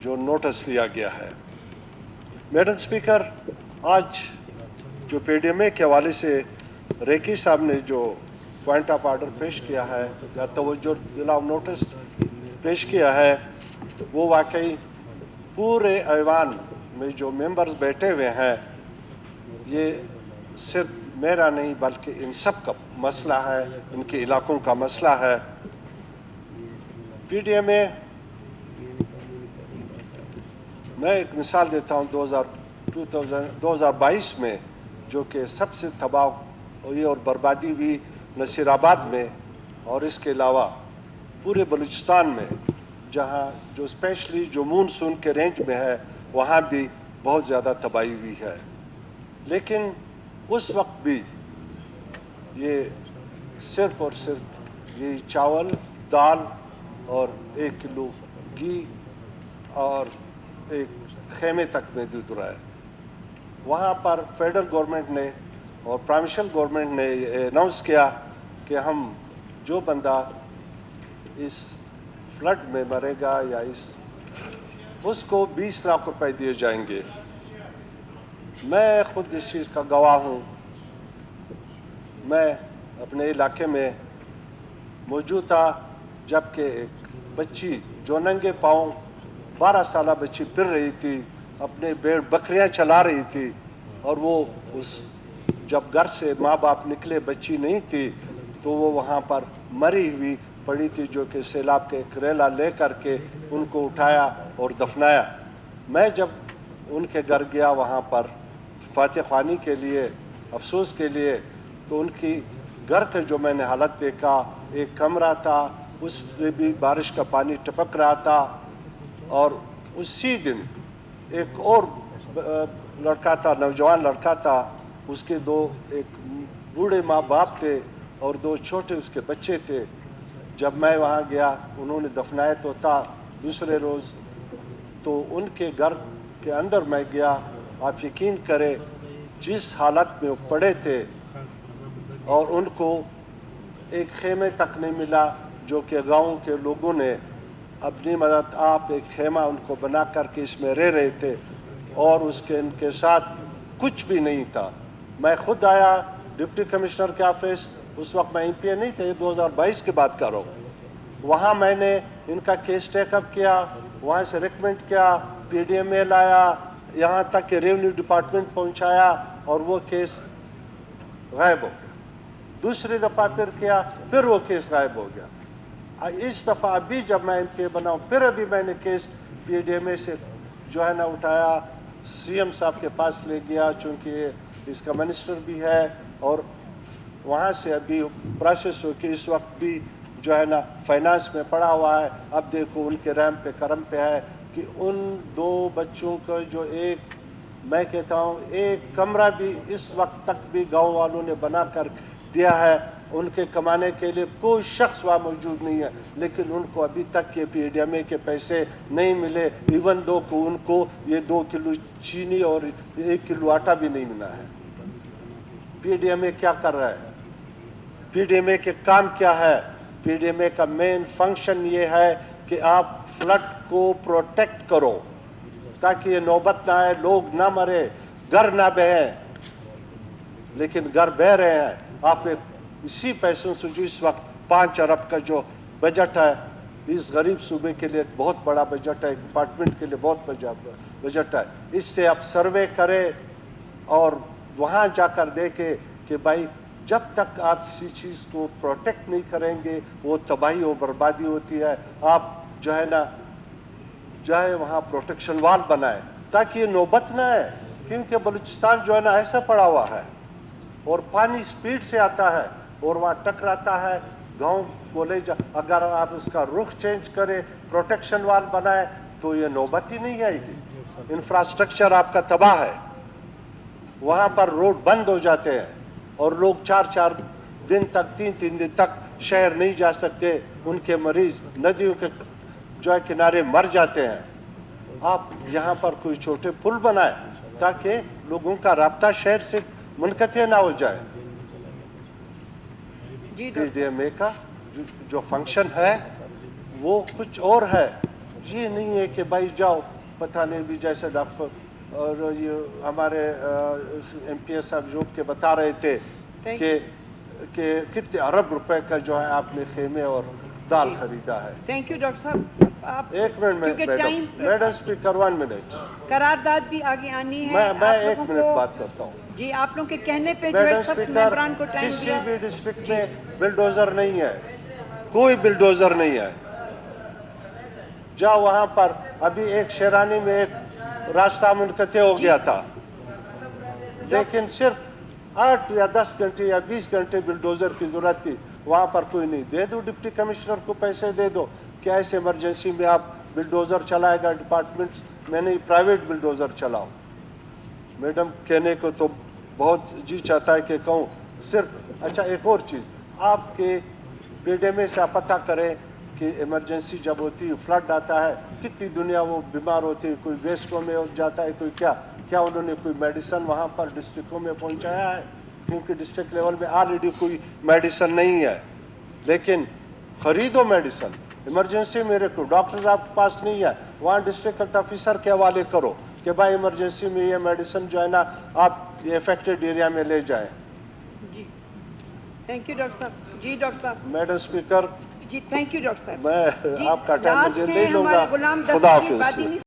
जो नोटिस लिया गया है। मैडम स्पीकर, आज जो पीडीएमए के हवाले से रेकी साहब ने जो पॉइंट ऑफ आर्डर पेश किया है या तवज्जो दिलाव नोटिस पेश किया है, वो वाकई पूरे ऐवान में जो मेंबर्स बैठे हुए हैं, ये सिर्फ मेरा नहीं बल्कि इन सब का मसला है, इनके इलाकों का मसला है। पीडीएमए, मैं एक मिसाल देता हूँ 2022 में जो कि सबसे तबाह हुई और बर्बादी हुई नसीराबाद में और इसके अलावा पूरे बलूचिस्तान में, जहाँ जो स्पेशली जो मानसून के रेंज में है वहाँ भी बहुत ज़्यादा तबाही हुई है। लेकिन उस वक्त भी ये सिर्फ और सिर्फ ये चावल, दाल और 1 किलो घी और एक खेमे तक में दूध रहा है। वहाँ पर फेडरल गवर्नमेंट ने और प्रोविंशियल गवर्नमेंट ने अनाउंस किया कि हम जो बंदा इस फ्लड में मरेगा या उसको 20 लाख रुपए दिए जाएंगे। मैं खुद इस चीज़ का गवाह हूँ। मैं अपने इलाके में मौजूद था जबकि एक बच्ची जो नंगे पाँव 12 साल बच्ची फिर रही थी, अपने भेड़ बकरियां चला रही थी, और वो जब घर से माँ बाप निकले बच्ची नहीं थी तो वो वहाँ पर मरी हुई पड़ी थी, जो कि सैलाब के करेला ले करके उनको उठाया और दफनाया। मैं जब उनके घर गया वहाँ पर फातिह ख्वानी के लिए, अफसोस के लिए, तो उनकी घर का जो मैंने हालत देखा, एक कमरा था उसमें भी बारिश का पानी टपक रहा था, और उसी दिन एक और लड़का था, नौजवान लड़का था, उसके एक बूढ़े माँ बाप थे और 2 छोटे उसके बच्चे थे। जब मैं वहाँ गया उन्होंने दफनाया तो था दूसरे रोज़, तो उनके घर के अंदर मैं गया। आप यकीन करें जिस हालत में वो पड़े थे, और उनको एक खेमे तक नहीं मिला, जो कि गाँव के लोगों ने अपनी मदद आप एक खेमा उनको बना करके इसमें रह रहे थे, और इनके साथ कुछ भी नहीं था। मैं खुद आया डिप्टी कमिश्नर के ऑफिस, उस वक्त मैं एमपीए नहीं थे, 2022 की बात कर रहा हूँ। वहाँ मैंने इनका केस टेकअप किया, वहाँ से रिकमेंड किया, पीडीएमए लाया, यहाँ तक कि रेवेन्यू डिपार्टमेंट पहुँचाया, और वो केस गायब हो गया। दूसरी दफ़ा फिर किया, फिर वो केस गायब हो गया। इस दफ़ा अभी जब मैं एमपीए बना हूँ, फिर अभी मैंने केस पीडीएमए से जो है ना उठाया, सीएम साहब के पास ले गया, चूँकि इसका मिनिस्टर भी है, और वहाँ से अभी प्रोसेस हो के इस वक्त भी जो है ना फाइनेंस में पड़ा हुआ है। अब देखो उनके रहम पे करम पे है कि उन 2 बच्चों का जो मैं कहता हूँ एक कमरा भी इस वक्त तक भी गाँव वालों ने बना कर दिया है। उनके कमाने के लिए कोई शख्स वहाँ मौजूद नहीं है, लेकिन उनको अभी तक के पीडीएमए के पैसे नहीं मिले। इवन दो को उनको ये 2 किलो चीनी और 1 किलो आटा भी नहीं मिला है। पीडीएमए क्या कर रहा है? पीडीएमए के काम क्या है? पीडीएमए का मेन फंक्शन ये है कि आप फ्लड को प्रोटेक्ट करो ताकि ये नौबत ना आए, लोग ना मरे, घर ना बहे। लेकिन घर बह रहे हैं। आप इसी पैसों से जो इस वक्त 5 अरब का जो बजट है, इस गरीब सूबे के लिए बहुत बड़ा बजट है, डिपार्टमेंट के लिए बहुत बड़ा बजट है। इससे आप सर्वे करें और वहाँ जाकर देखें कि भाई जब तक आप किसी चीज़ को प्रोटेक्ट नहीं करेंगे वो तबाही और बर्बादी होती है। आप जो है ना चाहे वहाँ प्रोटेक्शन वाल बनाए ताकि ये नौबत ना आए, क्योंकि बलूचिस्तान जो है ना ऐसा पड़ा हुआ है और पानी स्पीड से आता है और वहाँ टकराता है, गांव को ले जा। अगर आप उसका रुख चेंज करें, प्रोटेक्शन वाल बनाए, तो ये नौबत ही नहीं आएगी। इंफ्रास्ट्रक्चर आपका तबाह है, वहाँ पर रोड बंद हो जाते हैं और लोग 4-4 दिन तक 3-3 दिन तक शहर नहीं जा सकते। उनके मरीज नदियों के जो है किनारे मर जाते हैं। आप यहाँ पर कोई छोटे पुल बनाए ताकि लोगों का राब्ता शहर से मुनक़ते ना हो जाए। पीडीएमए का जो फंक्शन है वो कुछ और है। ये नहीं है कि भाई जाओ, पता नहीं भी जैसे डॉक्टर और ये हमारे MPS साहब जोब के बता रहे थे कि कितने अरब रुपए का जो है आपने खेमे और दाल खरीदा है। थैंक यू डॉक्टर साहब। आप एक मिनट मैडम स्पीकर 1 मिनट, करारदाद भी आगे आनी है। मैं 1 मिनट बात करता हूँ जी, आप लोगों के कहने पे जो है मैडम सब स्पीकर। मेंबरान को टाइम किसी दिया। भी डिस्ट्रिक्ट में बिल्डोजर नहीं है, कोई बिल्डोजर नहीं है। जाओ वहां पर, अभी एक शेरानी में एक रास्ता मुनक़ते हो गया था, लेकिन सिर्फ 8 या 10 घंटे या 20 घंटे बिल्डोजर की जरूरत थी, वहां पर कोई नहीं। दे दो डिप्टी कमिश्नर को पैसे दे दो, क्या इस इमरजेंसी में आप बिल्डोजर चलाएगा डिपार्टमेंट्स में नहीं, प्राइवेट बिल्डोजर चलाओ। मैडम कहने को तो बहुत जी चाहता है कि कहूँ सिर्फ। अच्छा, एक और चीज़, आपके बेडे में से आप पता करें कि इमरजेंसी जब होती है, फ्लड आता है, कितनी दुनिया वो बीमार होती है, कोई वेस्टों में हो जाता है, कोई क्या उन्होंने कोई मेडिसिन वहाँ पर डिस्ट्रिक्टों में पहुँचाया है? क्योंकि डिस्ट्रिक्ट लेवल में ऑलरेडी कोई मेडिसिन नहीं है, लेकिन खरीदो मेडिसिन। इमरजेंसी मेरे को डॉक्टर्स आपके पास नहीं है, वहाँ डिस्ट्रिक्ट हेल्थ ऑफिसर के हवाले करो कि भाई इमरजेंसी में ये मेडिसिन जो है ना आप ये अफेक्टेड एरिया में ले जाएं। जी थैंक यू डॉक्टर साहब। जी डॉक्टर साहब। Madam speaker ji thank you doctor साहब। मैं आपका टाइम मुझे लास्ट नहीं है लूंगा। हमारे गुलाम खुदा दस्तगीर हाफिज। बादीनी